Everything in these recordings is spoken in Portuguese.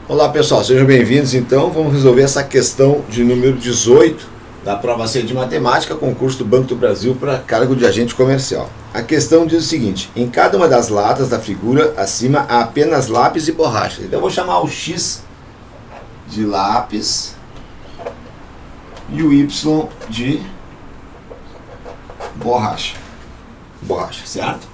Olá pessoal, sejam bem-vindos. Então vamos resolver essa questão de número 18 da prova C de matemática, concurso do Banco do Brasil para cargo de agente comercial. A questão diz o seguinte: em cada uma das latas da figura acima há apenas lápis e borracha. Então eu vou chamar o X de lápis e o Y de borracha, certo?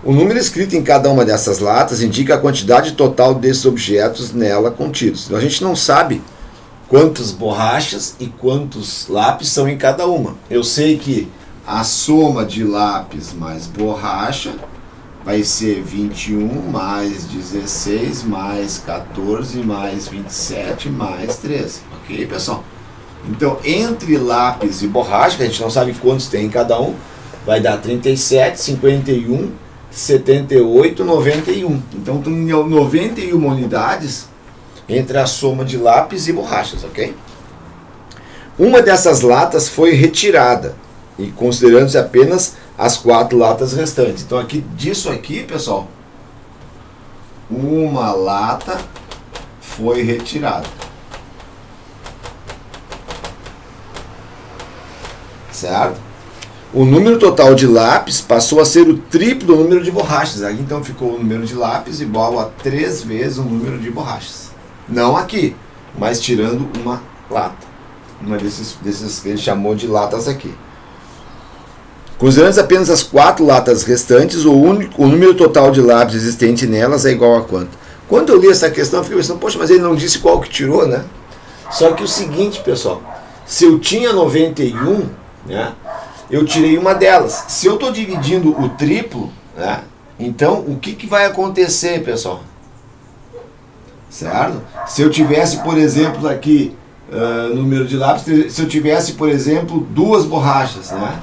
O número escrito em cada uma dessas latas indica a quantidade total desses objetos nela contidos. Então a gente não sabe quantas borrachas e quantos lápis são em cada uma. Eu sei que a soma de lápis mais borracha vai ser 21 mais 16 mais 14 mais 27 mais 13. Ok, pessoal? Então, entre lápis e borracha, que a gente não sabe quantos tem em cada um, vai dar 37, 51, 78, 91. Então, tem 91 unidades entre a soma de lápis e borrachas, ok? Uma dessas latas foi retirada, e considerando-se apenas as 4 latas restantes. Então, disso aqui, pessoal, uma lata foi retirada. Certo? O número total de lápis passou a ser o triplo do número de borrachas. Aqui então ficou o número de lápis igual a 3 vezes o número de borrachas. Não aqui, mas tirando uma lata. Uma desses que ele chamou de latas aqui. Considerando apenas as 4 latas restantes, o número total de lápis existente nelas é igual a quanto? Quando eu li essa questão, eu fiquei pensando, poxa, mas ele não disse qual que tirou, né? Só que o seguinte, pessoal, se eu tinha 91, né, eu tirei uma delas. Se eu estou dividindo o triplo, né, então o que vai acontecer, pessoal? Certo? Se eu tivesse, por exemplo, aqui, número de lápis, se eu tivesse, por exemplo, 2 borrachas, né,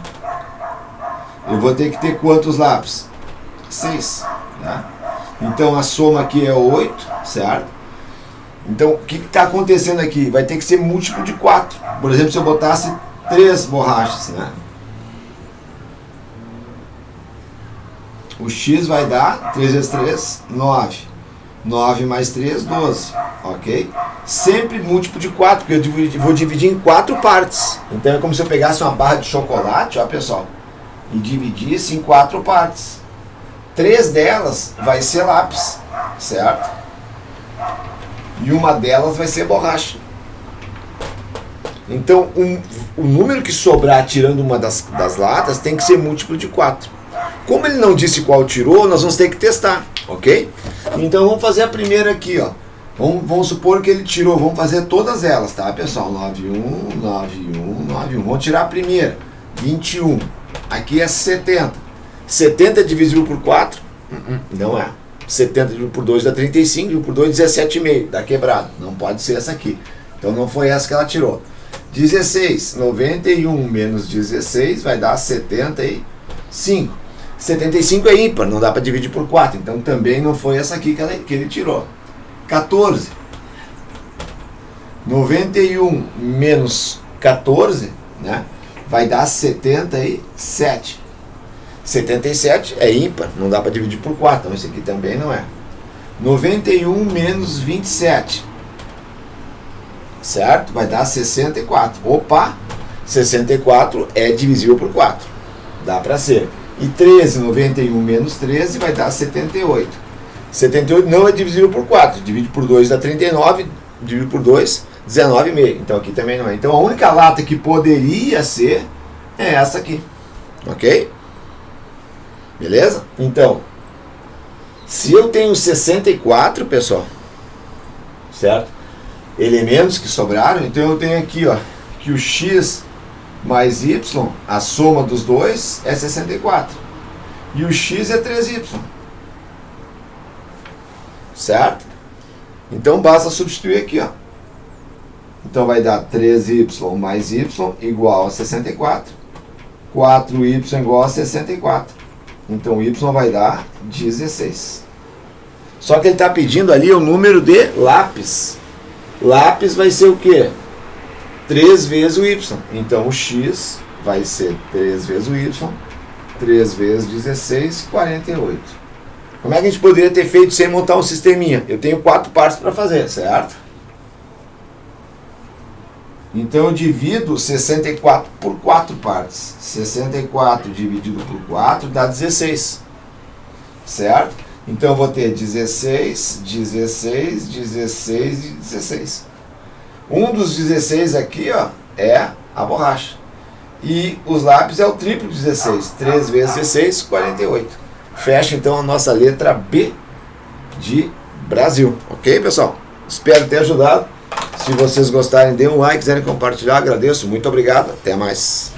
eu vou ter que ter quantos lápis? 6. Né? Então a soma aqui é 8, certo? Então o que está acontecendo aqui? Vai ter que ser múltiplo de 4. Por exemplo, se eu botasse 3 borrachas, né? O X vai dar 3 vezes 3, 9. 9 mais 3, 12. Ok? Sempre múltiplo de 4, porque eu vou dividir em 4 partes. Então é como se eu pegasse uma barra de chocolate, ó pessoal, e dividisse em 4 partes. 3 delas vai ser lápis, certo? E uma delas vai ser borracha. Então, o número que sobrar tirando uma das latas tem que ser múltiplo de 4. Como ele não disse qual tirou, nós vamos ter que testar, ok? Então, vamos fazer a primeira aqui, ó. Vamos supor que ele tirou, vamos fazer todas elas, tá, pessoal? 91, 91, 91. Vamos tirar a primeira, 21. Aqui é 70. 70 é divisível por 4? Não é. 70 dividido por 2 dá 35, dividido por 2 17,5. Dá quebrado. Não pode ser essa aqui. Então, não foi essa que ela tirou. 16, 91 menos 16 vai dar 75. 75 é ímpar, não dá para dividir por 4, então também não foi essa aqui que ele tirou. 14. 91 menos 14, né, vai dar 77. 77 é ímpar, não dá para dividir por 4, então esse aqui também não é. 91 menos 27. Certo? Vai dar 64. Opa! 64 é divisível por 4. Dá para ser. E 13, 91 menos 13 vai dar 78. 78 não é divisível por 4. Divide por 2 dá 39. Divide por 2, 19,5. Então aqui também não é. Então a única lata que poderia ser é essa aqui. Ok? Beleza? Então, se eu tenho 64, pessoal, certo? Elementos que sobraram, então eu tenho aqui, ó, que o X mais Y, a soma dos dois é 64. E o X é 3Y. Certo? Então basta substituir aqui, ó. Então vai dar 3Y mais Y igual a 64. 4Y igual a 64. Então Y vai dar 16. Só que ele está pedindo ali o número de lápis. Lápis vai ser o quê? 3 vezes o Y. Então o X vai ser 3 vezes o Y. 3 vezes 16, 48. Como é que a gente poderia ter feito sem montar um sisteminha? Eu tenho 4 partes para fazer, certo? Então eu divido 64 por 4 partes. 64 dividido por 4 dá 16. Certo? Então eu vou ter 16, 16, 16 e 16. Um dos 16 aqui, ó, é a borracha. E os lápis é o triplo de 16. 3 vezes 16, 48. Fecha então a nossa letra B de Brasil. Ok, pessoal? Espero ter ajudado. Se vocês gostarem, dê um like, quiserem compartilhar, agradeço. Muito obrigado. Até mais.